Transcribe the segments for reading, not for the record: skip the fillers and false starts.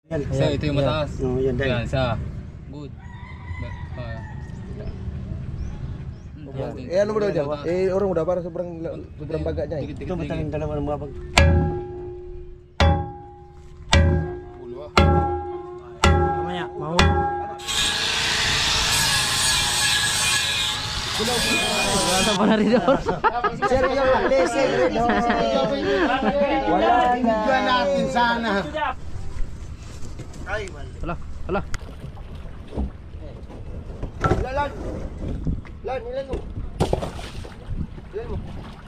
Yan. So, ito yung mataas. Oh, yan dahil. Yan, isa. Good. Ano mo daw dyan? Orang mo daw para sobrang baga niya eh. Ito mataling dalawa ng mga bag. Mamaya, mau. Wala pa na rin doon. Sir, yung lesson rin. Wala na natin sana. Hala. Lan, ilan mo?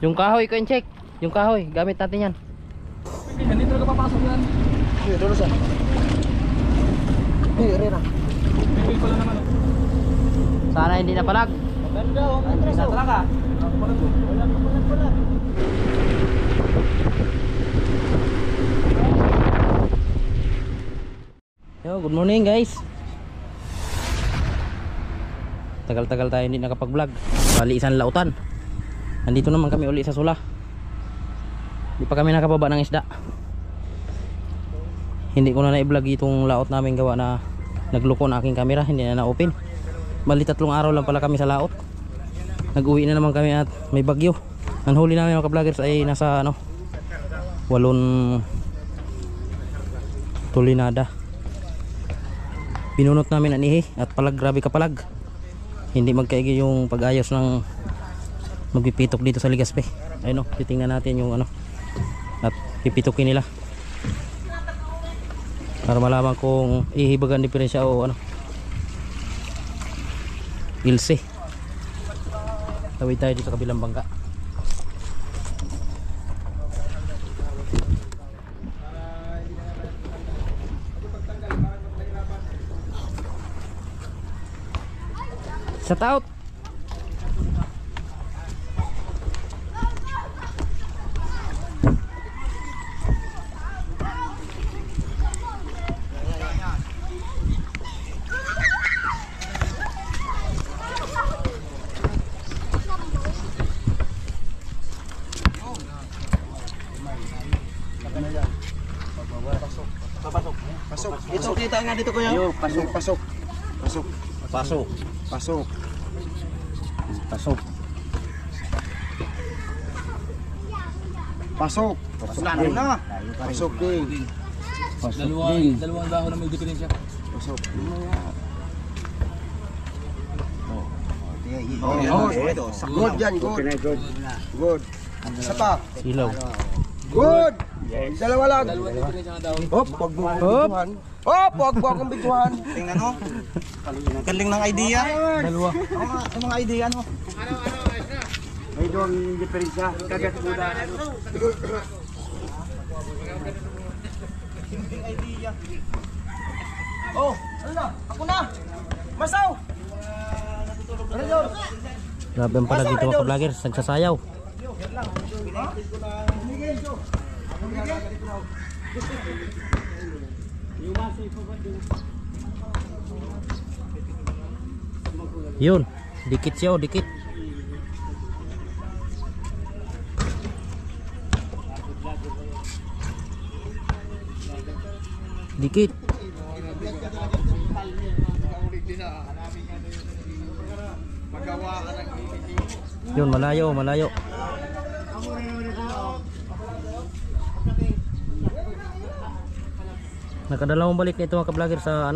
Yung kahoy ko check. Yung kahoy, gamit natin yan. Hindi talaga papasok yan. Hindi, lulusan. Hindi, rena. Pipil pala naman. Sana hindi na palag. Ganda, Andres. Sa talaga. Wala pala. Yo, good morning guys. Tagal-tagal tayo hindi nakapag-vlog. Bali isang lautan. Nandito naman kami uli sa Sula. Hindi pa kami nakababa ng isda. Hindi ko na na-vlog itong laot namin gawa na nagloko na aking camera, hindi na na-open. Bali 3 araw lang pala kami sa laot. Nag-uwi na naman kami at may bagyo. Ang huli namin mga ka-vloggers ay nasa 8 tulinada. Binunot namin ang ihi at palag, grabe ka palag. Hindi magkaigi yung pag-ayos ng magpipitok dito sa Ligaspe. Ayun o, titingnan natin yung at pipitokin nila para malaman kung ihibagan diferensya o ilse. Tawid tayo dito sa kabilang bangka. Shout out. Pasok. Ito kita nga dito kuya. Yo, pasok. Pasok. Pasok. Pasok na. Pasok din. Dalawang dahon na may diferensya. Pasok. Good yan, good. Good. Isa pa. Ilaw. Good. Dalawa lang. Dalawang diferensya nga dahon. Hop, wag mo akong bituhan. Hop, wag mo akong bituhan. Tingnan mo. Galing ng idea. Dalawa. Ang mga idea no. May doon diferensya. Kagat mo na. Yung idea. Oh, ala, ako na. Masaw. Grabe ang palag dito mga ka-vloggers, nagsasayaw. Yun, dikit siya, dikit. Dikit. Yun, malayo. Nakadalawang balik na ito mga ka-vlogger sa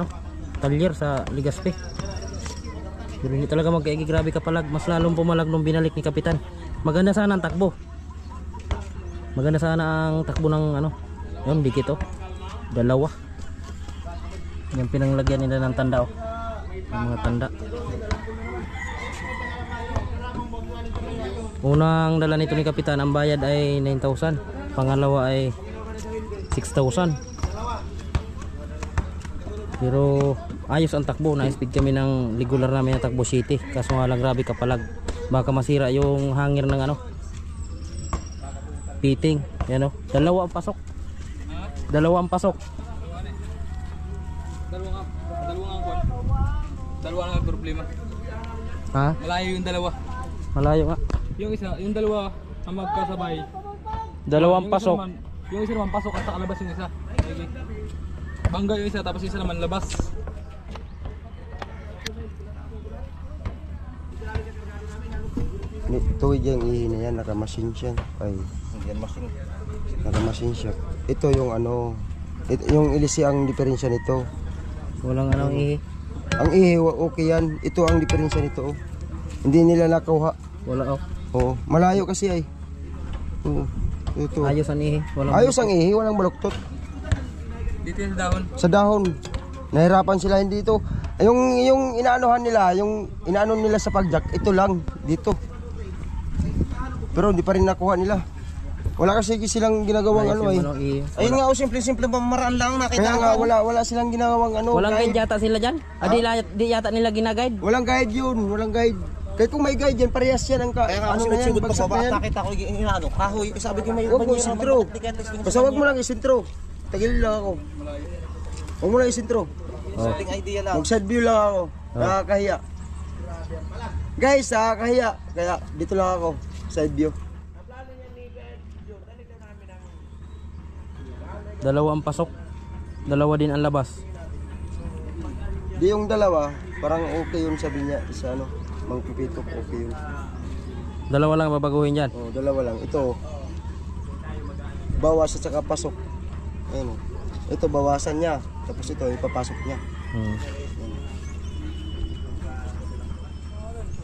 talyer sa Ligaspe. Pero hindi talaga magkaigi, grabe kapalag. Mas lalong pumalag nung binalik ni Kapitan. Maganda sana ang takbo. Maganda sana ang takbo ng yun, dikit oh. Dalawa. Yung pinanglagyan nila ng tanda oh. Yung mga tanda. Unang dala nito ni Kapitan, ang bayad ay 9,000. Pangalawa ay 6,000. Pero ayos ang takbo, na-speed kami ng regular namin na takbo city. Kaso nga lang grabe kapalag. Baka masira yung hangir ng fitting. Yan oh. Dalawa ang pasok. Dalawa nga problema. Ha? Malayo yung dalawa. Malayo nga. Yung dalawa ang magkasabay. Dalawang pasok. Yung isa naman pasok at sa kalabas yung isa. Nabangga yung isa, tapos isa naman labas. Tuwid yung ihi na yan, nakamasin siya. Ay, Yan masing. nakamasin siya. Ito yung ano, yung ilisi ang diferensya nito. Walang ano ihi. Ang ihi, okay yan. Ito ang diferensya nito. Oh. Hindi nila nakuha. Wala oh. Oo, malayo kasi ay. Oo. Ito. Ayos ang ihi. Walang Ayos ang ihi, walang baluktot. Dito yung sa dahon. Sa dahon. Nahirapan sila hindi ito. Yung inaanohan nila, yung inaano nila sa pagjak, ito lang dito. Pero hindi pa rin nakuha nila. Wala kasi silang ginagawang ano ay. Ayun nga, simple-simple pamaraan lang nakita. Kaya nga wala silang ginagawang ano. Walang guide. guide yata sila dyan? Di yata nila ginaguide? Walang guide yun, walang guide. Kaya kung may guide yan, parehas yan ang Kaya nga, ano na yan, sunod-sunod pa bagsak baba na at yan. nakita ko yung inaano, kahoy. Sabi ko may Huwag mo isintro. Basta huwag mo lang isintro. Tagil lang ako. Huwag mo lang isintro. Something idea lang. Mag side view lang ako. Nakakahiya. Guys, nakakahiya. Kaya dito lang ako. Side view. Dalawa ang pasok. Dalawa din ang labas. Di yung dalawa, parang okay yun sabi niya. Isa ano, mangpipitok, okay yun. Dalawa lang babaguhin dyan. Oh, dalawa lang. Ito, bawas at saka pasok. Ayun. Ito, bawasan niya. Tapos ito, ipapasok niya.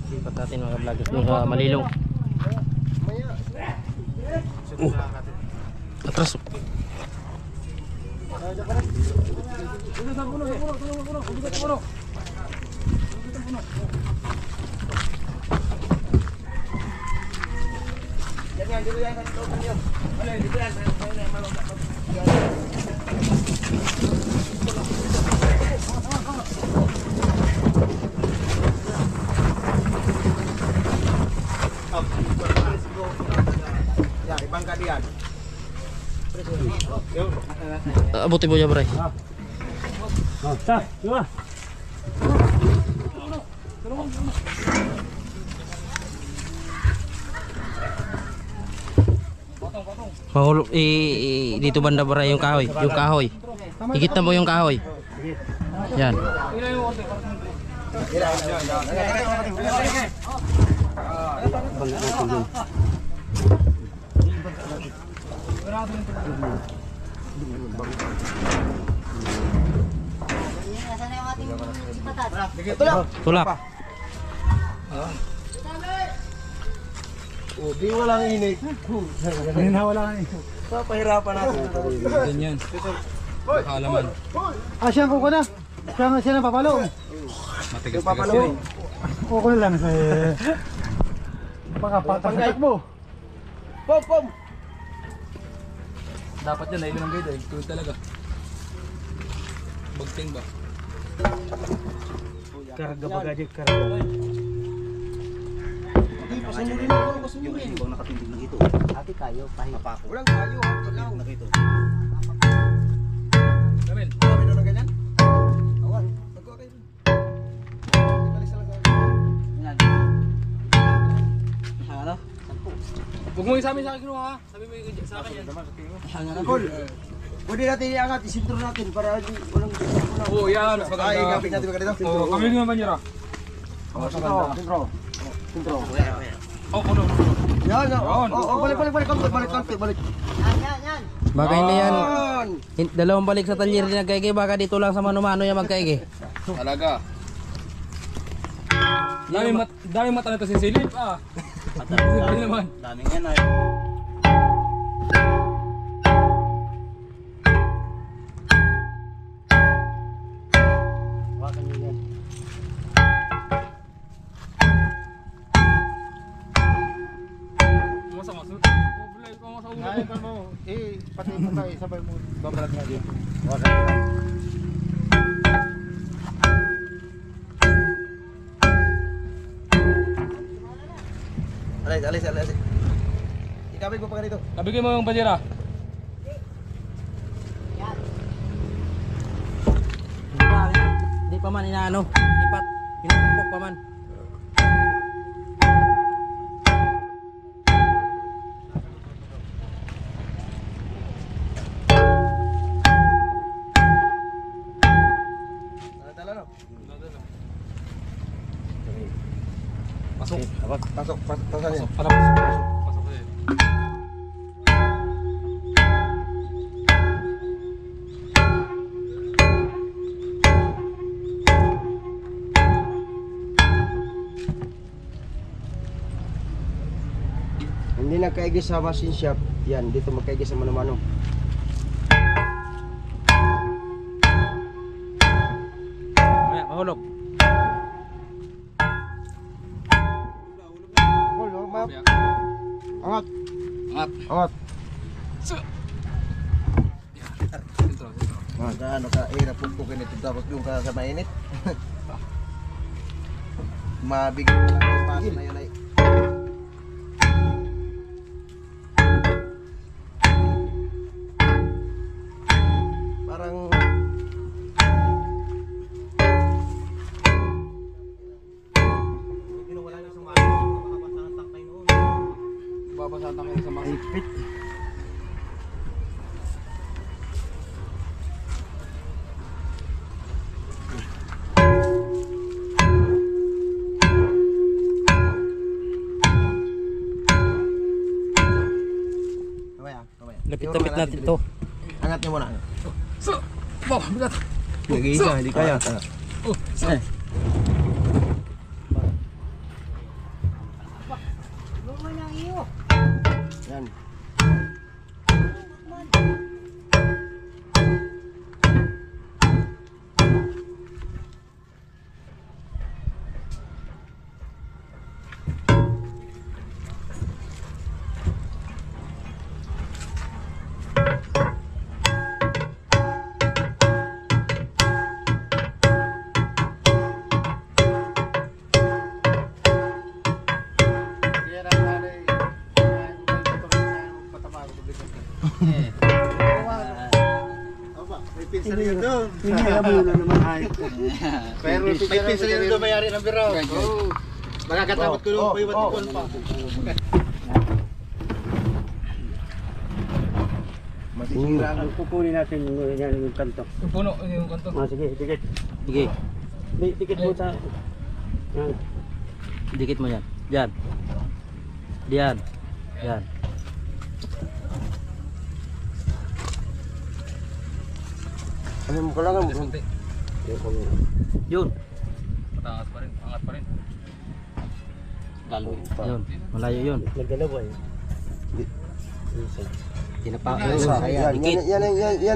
Lipat natin mga vloggers doon sa Malilong. Atras. Ibang kalian. Abuti mo niya, Bray. Mahulog dito banda Bray yung kahoy, Higit na mo yung kahoy. Yan. Tulak. Oh, di walang init. Papahirapan natin. Ganyan. Kaalaman. Siya ko na. Siya na papalo. Matigas-tigas Papalo. yun. Ko na lang sa baka patas mo. Pom, pom. Dapat yan, nailan ng guide eh. Tuwid talaga. Bagting ba? Karga bagay karga. Yung ibang nakatindig na ito. Ati kayo pahi. Papako. Walang tayo. Wala. Na ito. Kamil. Kami doon ng ganyan? Awan. Nagkuha kayo. Ibalis lang sa Ano? Huwag mo isabi sa akin kinuha ha. Sabi mo yung sa akin yan. Paul, pwede natin iangat, isintro natin para di walang... Oo, yan. Mas Ay, maganda. kapit natin ba ganito? Oo, kami naman niya ra. Sintro. Sintro. Oh, ano? Yan, Yan. balik. Baka hindi yan. Yan. Dalawang balik sa talyer na nagkaigi, baka dito lang sa mano-mano yan magkaigi. Talaga. Dami mata nito si Silip ah. Silip naman. Daming yan ay. Masama. Bulay ko sa ulo. Ay mo. Pati mo kay sabay mo babalag na din. Alis. Ikabit mo pa ganito. Nabigay mo yung bajera. Di pa man inaano, lipat. Pinupukpok pa man. Pasok. Pasok, pasan yan. Para pasok. Pasok ko eh. Hindi nagkaigi sa machine shop. Yan, dito magkaigi sa mano-mano. Mamaya, mahulog. Angat. Angat. Angat. Sentro. Ano ka, hirap pupukin ito tapos doon ka sa mainit. Mabigyan mo lang yung paso na yun ay. Parang Babasatan kayo sa mga Ipit. mamaya, mamaya. Lapit-lapit natin to. Angat niyo muna. So, wow, bigat. Nag-iisa, hindi kaya. Oh, so. Yan. May pinsel yun doon. Hinihila mo na naman ay. Pero may pinsel yun doon mayari ng biro. Makakatakot ko doon. May watikon pa. Masisira ang kukunin natin yung kanto. Yung puno, yung kanto. Sige, dikit. Sige, Dikit mo sa... Yan. dikit mo yan. Diyan. Diyan. Yan. Ano mo kailangan mo? Sunti. Yun. Patangas pa rin, angat pa rin. Lalo. Yun. Malayo yun. Nagdalawa eh. Tinapa. Yan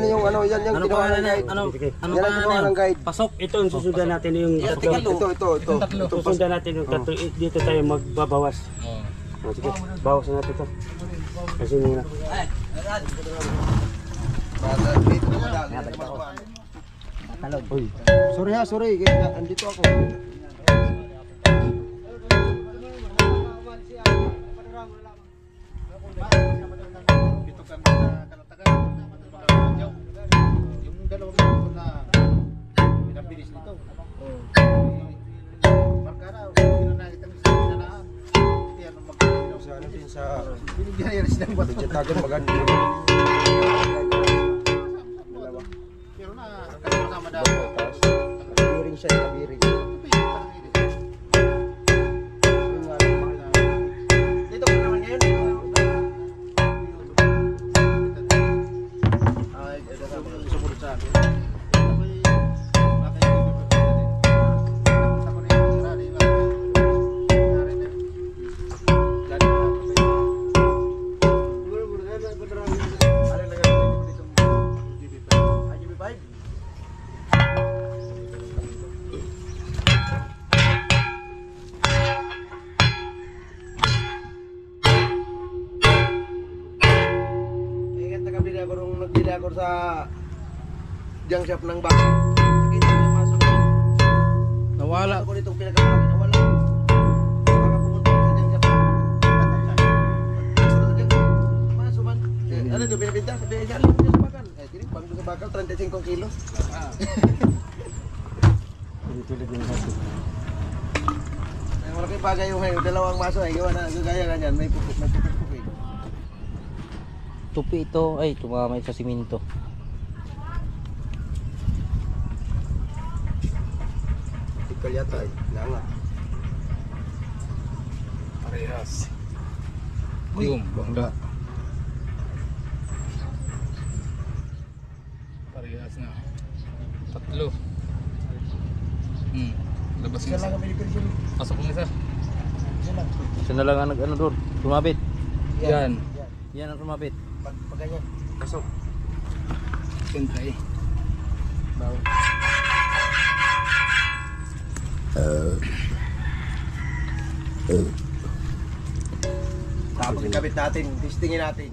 yung ano, yan yung Ano kinuha pangalan ng na? guide. Ano Yan ang pangalan kinuha na? ng guide. Pasok. Ito ang susundan natin yung tatlo. Ito. Susundan natin yung tatlo. Dito tayo magbabawas. Oh. Sige, bawas na natin ito. Kasi nila. Uy. Sorry. Kaya andito ako. Yung dalawang minuto na pinabilis nito. Markara, pinanakita ng sa pinanaan. Hindi ano magkakita. Sa ano din sa Binigyan yan silang bato. Jetagan maganda. Pero na, kasama dahil. Kabiring siya, kabiring. Dito ko naman ngayon. Ay, ito na mga sumunod sa akin. Ako'y bakit hindi ko pwede din. Napunta ko na yung sarali. Nangyari na. Dali na ako sa'yo. Ano yung lagay ko dito? GB5. Ah, GB5? Ingat na kabili ako nung nagbili ako sa junk shop ng baka. Nakita ko yung maso na yun. Nawala. Ako nitong pinagkamalaki, nawala. Baka pumunta ako sa junk shop. Maso man. Ano ito, binibinta? Sabi, sali mo sa bakal. Tini, pang sa bakal, 35 kilo. Ay, malaki bagay yung ngayon. Dalawang maso ay gawa na gagaya ganyan. May pupuk eh. Tupi ito. Ay, tumamay sa siminto. Tikal yata ay. Nangat. Parehas. Yung bangga. Parehas na. Tatlo. Labas yung isa. Pasok mo isa. Siya na lang ang nag-ano doon. Sumabit. Yan. Yan ang sumabit. Pagganyan. Pasok. Siyempre. Bawa. Tapos ikabit natin, testingin natin.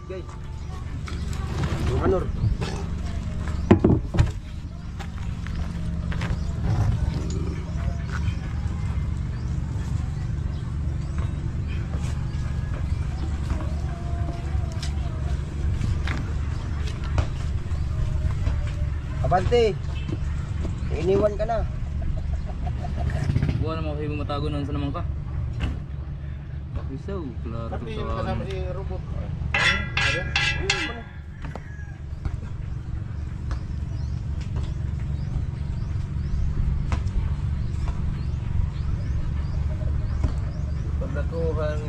Guys. Yung anor. Abante. Iniwan ka na. Buwan na mga kayo matago noon sa naman ka. Isaw, klaro Tapi sa kasama si robot. Pag nakuha ang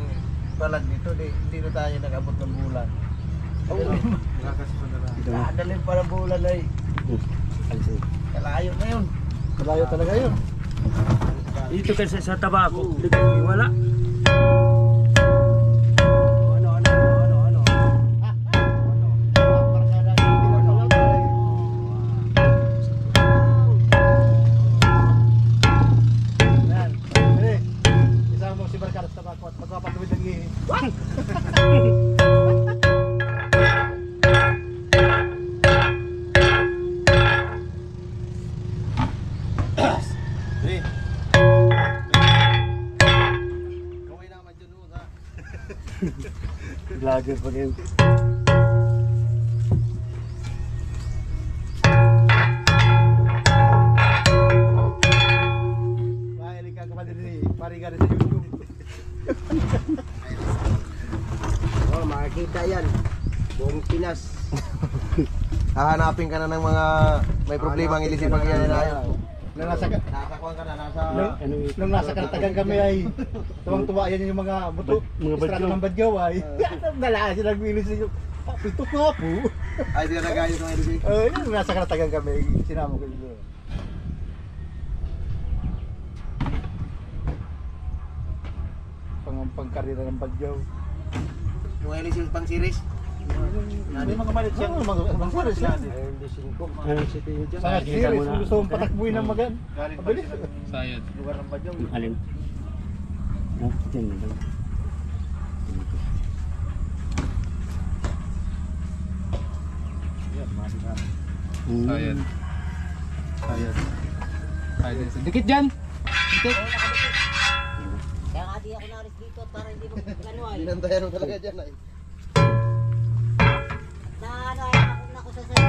palag dito, hindi na tayo nag-abot ng bulan. Dadalhin pa ng bulan ay. Kalayo na yun. Malayo talaga yun. Dito kasi sa tabako, wala. Isama mo si Barkadas Tabako at magpapatuwid ng ihi. Vlogger pa kayo. Mahilig ka kapatid ni Pariga rin sa YouTube. Oh, makikita yan. Buong Pinas. Hahanapin ka na ng mga may problema ang ilisip pag yan na. Nung Nakakuha ka na, nung nasa Karatagan kami ay tuwang-tuwa yan yung mga buto. Estrado ng Badyaw ay. Nalaan sila nagbilis sa iyo. Pito nga po. Ay, di ka nagayo ng ilisip. Yung nasa Karatagan kami, sinama ko yun. Pangkarira ng Badyaw. Yung ilisip pang series. May mga malit siya. Mga series yan. Sa series, gusto mong patakbuhin ng magan. Mabilis. Sayad. Lugar ng Badyaw. Alin? Sayad. Sayad. Sayad. Dikit dyan! Dikit! Kaya nga di ako naris dito para hindi mag-ano ay. Pinantayan mo talaga dyan ay. Na ano ay ako sa sayo.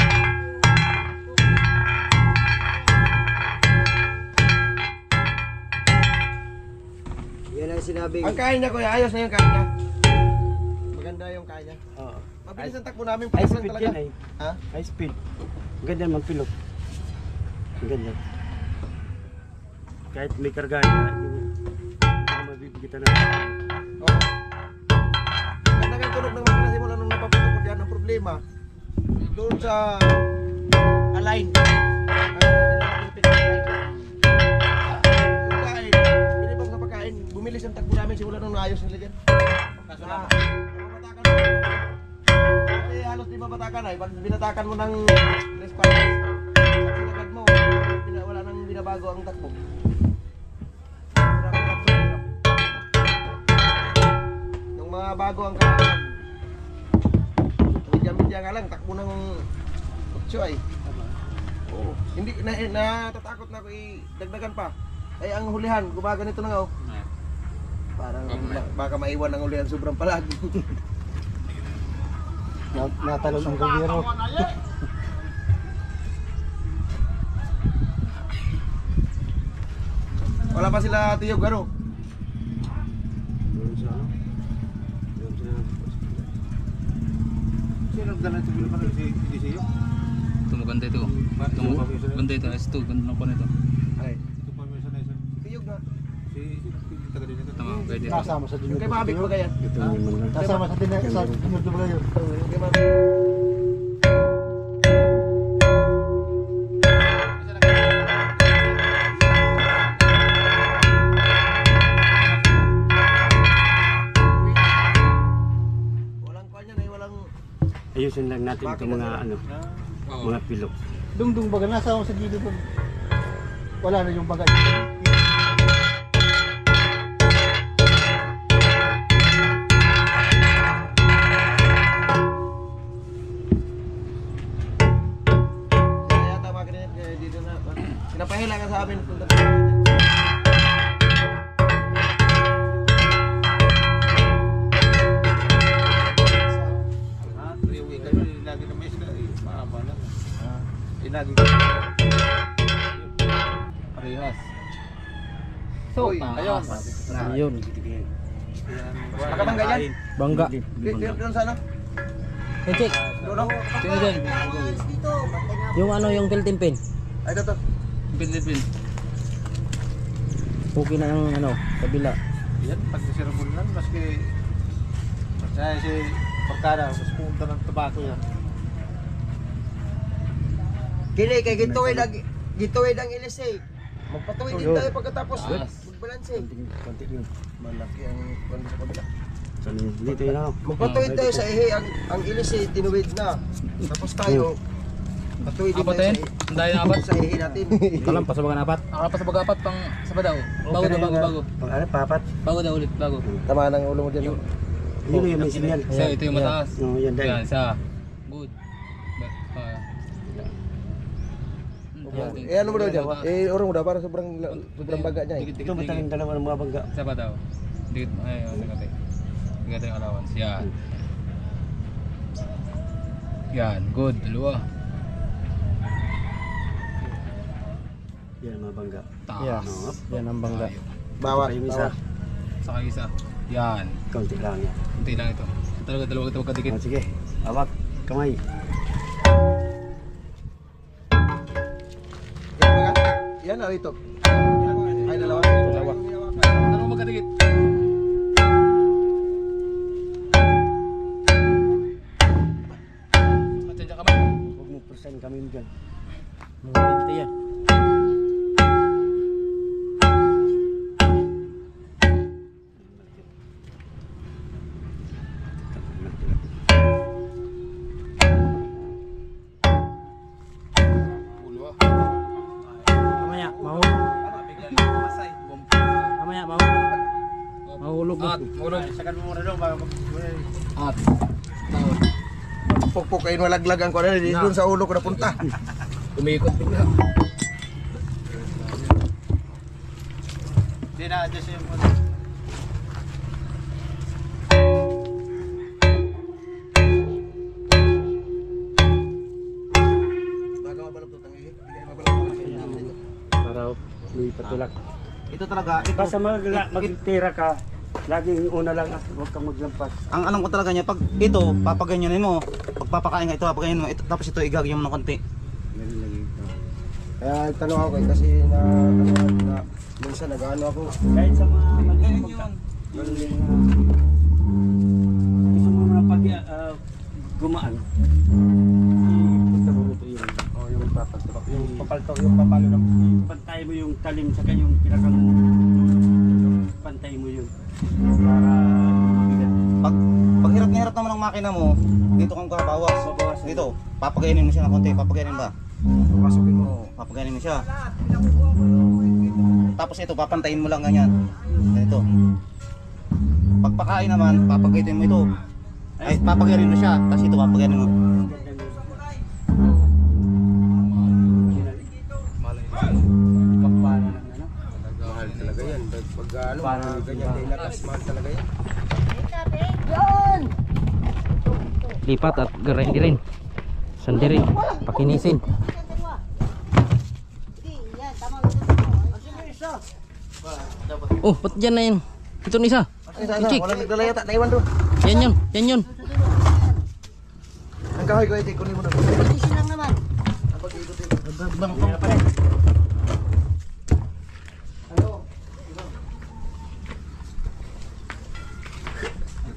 Yan ang sinabi. Ang kain niya kuya, ayos na yung kain niya. Maganda yung kain niya. Oo. Mabilis ang takbo namin, palis lang talaga. Ha? High speed. Ganyan magpilot. Ganyan. Kahit may karga niya, Nabibigyan na. Oo. Nagdagan tunog ng makina simula nung napaputok ko diyan ang problema. Doon sa align. Yung kain, pinipang sa pagkain, bumilis ang takbo namin simula nung naayos nila dyan. Kaso na, mabatakan mo. Dati halos di mabatakan ay, pag binatakan mo ng response, pag sinagad mo, wala nang binabago ang takbo. Nung mga bago ang kailangan, medya-medya nga lang, takbo ng kutso ay. Oo. Hindi, natatakot na ako dagdagan pa. Ay, ang hulihan, gumaganito na nga oh. Parang baka maiwan ang hulihan, sobrang palag. Natalon ang gobyerno. Wala pa sila tiyog, ano? Sino ang dalang tigil pa rin si Siyo? Ito maganda ito. Maganda ito. S2. Ganda na po nito. Ay, Ito pa may sanay sa... tiyog na. Si taga din ito. Tama. Pwede ito. Kasama sa Yung kay Mabik ba kaya? Kasama sa Dinod ba yun? Yung kay Mabik. Walang kanya na, walang... Ayusin lang natin Bakit itong mga na- ano, Oo. mga pilok. Dungdung baga, nasa ako sa gilid doon. Wala na yung bagay. Kaya tama ka rin, kaya dito na. Pinapahila ka sa amin. Punta sa amin. Ha? Riwi kayo, lagi na may isla. Maama na. Lagi kayo. Parehas. Uy, Ayun. Ayun. Makabangga yan. Bangga. Doon sana. Hey, check. Doon ako. Sino dyan? Dito, bantay na. Yung ano, yung Philippine pin. Ay, dito. Pin. Okay na yung ano, kabila. Yan, pag nasirabol lang, maski... Masaya si Pagkara, mas pumunta ng tabako yan. Kini, kay gituwid ang ilis eh. Magpatuwid din tayo pagkatapos. Magbalanse. Konti yun. Malaki ang kwan sa kabila. So, dito yun ako. Magpatuwid tayo sa ihe, ang ilis eh, tinuwid na. Tapos tayo, patuwid din Apat tayo yan? Ang dahil na apat? sa ihe natin. Kalam pa sa mga napat. Nakapas sa bagapat pang sa badaw. Bago daw, bago. Pang ano, papat. Bago daw ulit, bago. Tama ng ulo mo dyan. Yun yung may sinyal. Isa, ito yung mataas. Oo, yan dahil. Yan, isa. Good. Eh ano mo daw dyan? Eh orang mo daw, para sobrang baga niya eh. Ito mataling dalawa ng mga bangga. Isa pa daw. Dikit, ay, nagkatay. Nagkatay yung allowance. Yan. Yan, good. Dalawa. Yan mga bangga. Taas. Yan ang bangga. Bawa. Yung isa, Saka isa. Yan. kaunti lang yan. Kunti lang ito. Talaga dalawa kita magkadikit. Oh, sige, awak, kamay. Yan na ito. Ay dalawa. Dalawa magkadikit. Matyansya ka ba? Huwag mo persen kami dyan. Mga 20 yan. Ulo ah. Mamaya, mahulog. Mamaya, mahulog. Mahulog na. At, ulog. Sakan mo muna doon, bago At. Taon. Pukpuk kayo malaglag ang kuwan na doon sa ulo ko napunta. Umikot bigla. Hindi na-adjust yung... Baga mabalapot ang ihe. Hindi kayo mabalapot. Para may patulak. Ito talaga, Basta magtira ka, laging una lang, huwag kang maglampas. Ang alam ko talaga niya, pag ito, papaganyanin mo, pag papakain ka ito, papaganyanin mo, ito, tapos ito igagawin mo ng konti. Ganun lang ito. Kaya tanong ako kasi na minsan nag-ano ako. Kahit sa mga maliit gusto mo na pag gumaan. Itabuto yun. Oh, yung papaltok, yung papaltok, yung papalo ng Pantay mo yung talim saka yung pinakang pantay mo yun. Para Pag hirap na hirap naman ang makina mo, dito kang kabawas. Dito, papagainin mo siya ng konti. Papagainin ba? pasukin mo. Oo, papagainin mo siya. Tapos ito, papantayin mo lang ganyan. Ganito. Pagpakain naman, papagainin mo ito. Ay, papagainin mo siya. Tapos ito, papagainin mo. Mahal talaga yan. Pag ano, ganyan din natas, mahal talaga yan. Lipat at grind rin. Sandiri, pakinisin. Oh, ba't dyan na yun? Ito na isa. Chik. Walang nagdala yata, naiwan doon. Yan yun, yan yun. Ang kahoy ko, ito, kunin mo na. Petition lang naman.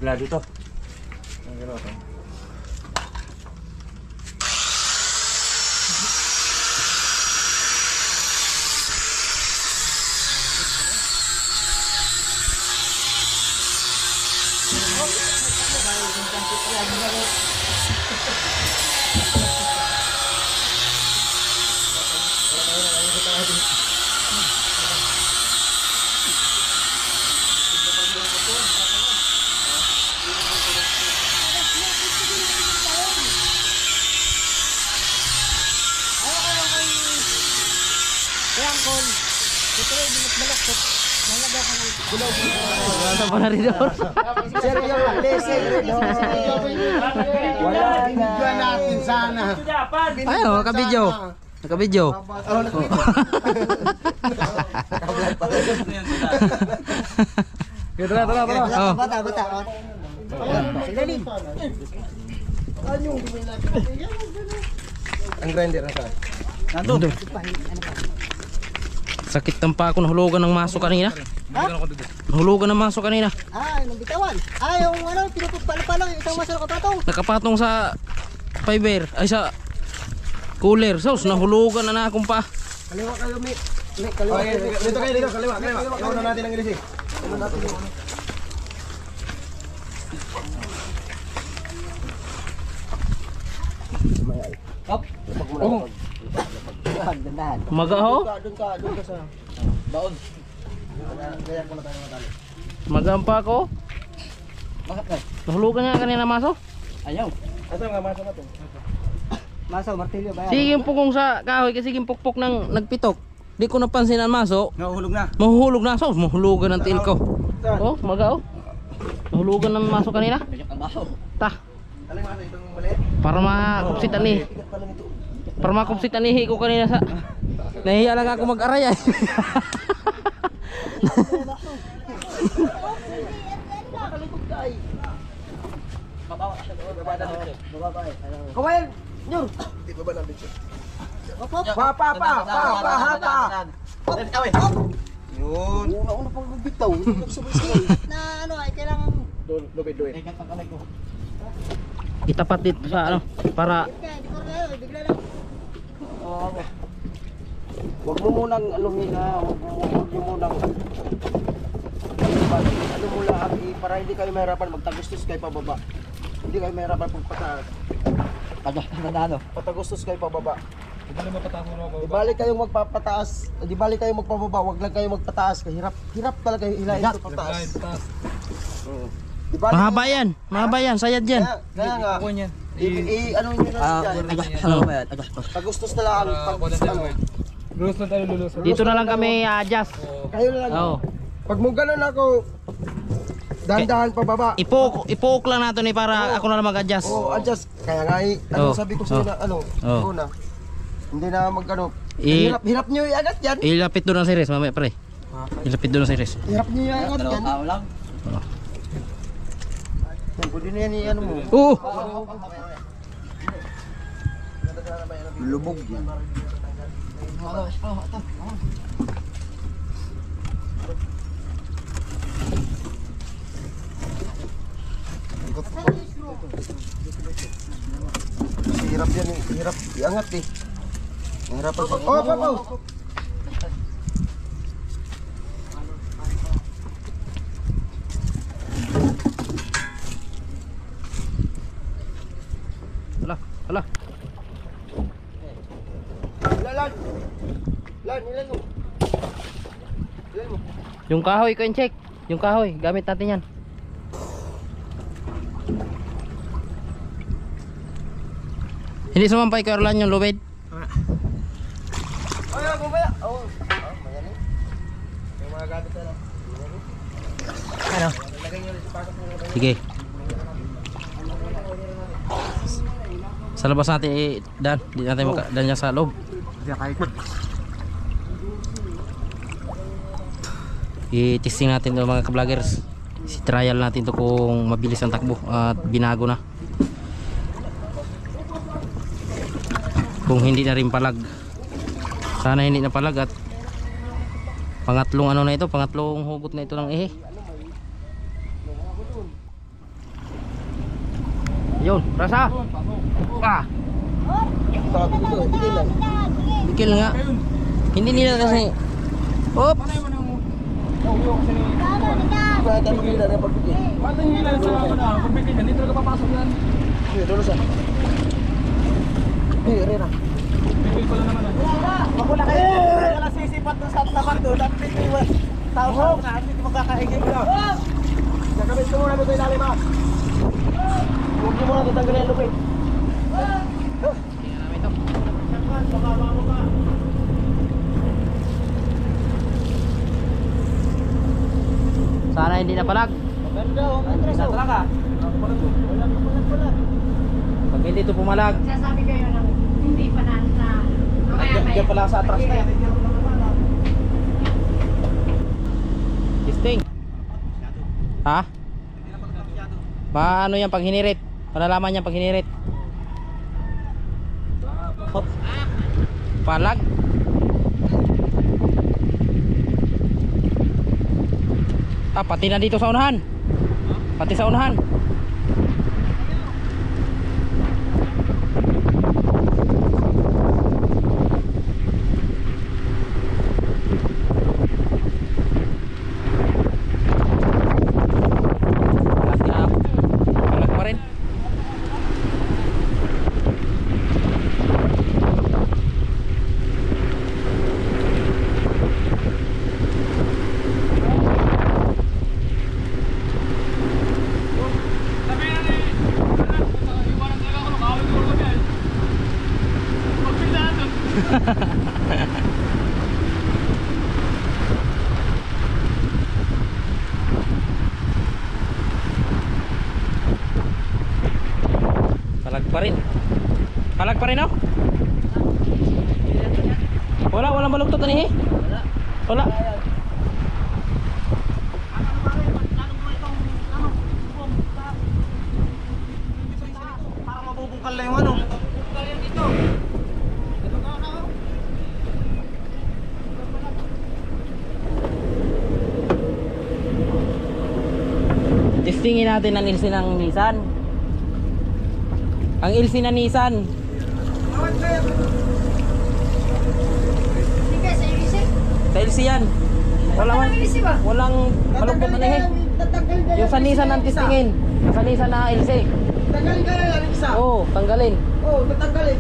nagla dito. Ano pa na rin doon? Sir, yung blessing rin. Wala na. Bigyan natin sana. Ay, oh, nakabidyo. Nakabidyo. Tara, tara, tara. Oh. Bata. Silalim. Ang grinder na ka. Nandun. Sakit ng pa ako, nahulugan ng maso kanina. Nahulugan ng maso kanina. Nung bitawan. Yung ano, pinupala-pala yung isang masarap kapatong. Nakapatong sa fiber, ay sa cooler. Sos, nahulugan na akong pa. Kaliwa kayo, Mick. Mick, kaliwa. Dito kayo, dito. Kaliwa. Iwan na natin ang ilisig. Iwan natin yung ano. Oh. Dandahan. Maga ho? Doon ka sa baon. Gaya ko na tayo matali. Magaan pa ako. Bakit ka? Nahulugan niya kanina maso. Ayaw. Ito nga, masa na to. Maso, martilyo ba yan? Sige pukong sa kahoy kasi pukpok ng nagpitok. Di ko napansin ang maso. Nahuhulog na. Mahuhulog na. Sos, mahulugan ng tiil ko. Oh, maga oh. Nahulugan ng maso kanina. Ta. Aling masa itong maliit? Para makupsit ani. Para makupsit anihi ko kanina sa. Nahiya lang ako mag-aray ay. Kawayan! Nyor! Di ba ba nabit siya? Pa! Yun. Una pang magbitaw. Na ano ay kailangan... Lubid. Itapat dito sa ano para Di ko kayo, bigla lang. Huwag mo munang alumina, huwag mo munang ano mo lang, para hindi kayo mahirapan magtagustos kayo pababa. Hindi kayo mahirapan pagpataas. Patagustos kayo pababa. Di balik kayong magpapataas, di balik kayong magpababa, huwag lang kayong magpataas. Hirap talaga hilahin ito pataas. Oo. Di balik mahaba yan. Mahaba yan, sayad yan. Kaya nga. Ano nyo na siya dyan. Pagustos na lang. Lulus na tayo, lulus. Dito na lang kami adjust. Kayo na lang. Oo. Pag mo ganun ako, dahan-dahan pababa. Ipook lang nato ni para ako na lang mag-adjust. Oo, adjust. Kaya nga sabi ko sa'yo na una. Hindi na mag-ano. Hirap nyo i-agat yan. Ilapit doon ang series mamaya pre. Ilapit doon ang series. Hirap nyo i-agat yan. Pwede na yan i-ano mo. Oo. Lubog yan. Hirap yan eh. Hirap iangat eh. Hirap pag... Oh! Hala, hala. Lan, ilan mo? Ilan mo? Yung kahoy ko check. Yung kahoy, gamit natin yan. Hindi sumampay kay Orlan yung lubid. Ay, ako ba? Oo. Magaling. Yung mga gamit na lang. Ano? Lagay nyo rin sa pasok mo. Sige. Sa labas natin Dan, di natin dan niya sa loob. I-testing natin to mga ka-vloggers. Si-trial natin to kung mabilis ang takbo at binago na. Kung hindi na rin palag. Sana hindi na palag at pangatlong ano na ito, pangatlong hugot na ito ng ehe. Yun, rasa. Ah. Sabi ko to, hindi lang. Bigil nga. Hindi nila kasi. Op. Kahit anong hila na pagbigay. Matang hila sa pagbigay niyan, dito ka papasok yan. Hindi, doon sa. Hindi, rin ah. Bigay ko lang naman. Wala kayo. Wala sisipat doon sa tapat doon. At may tao sa na hindi magkakaigil ko. Kakabit ko muna dito ilalim ah. Huwag mo muna tatanggalin ang lupit. Sana hindi na palag. Sa talaga. Pag hindi ito pumalag. Sasabi kayo ng hindi pa na Diyan pala sa atras na yan. Testing. Ha? Paano yan pag hinirit? Palalaman yan pag hinirit. Hop. Palag. Ah, pati na dito sa unahan. Pati sa unahan. Palag pa rin. Palag pa rin. Palag pa rin oh. Walang baluktot na nihi. Wala. Para mabubungkal na yung ano. Testingin natin ang ilsi ng Nissan. Ang ilsi ng Nissan. Sige, sa ilisip. Sa ilsi yan. Walang baluktot na nihi. Yung sa Nissan ang testingin. Sa Nissan na ilsi. Tanggalin ka na yan, isa. Oo, tanggalin. Oo, tatanggalin.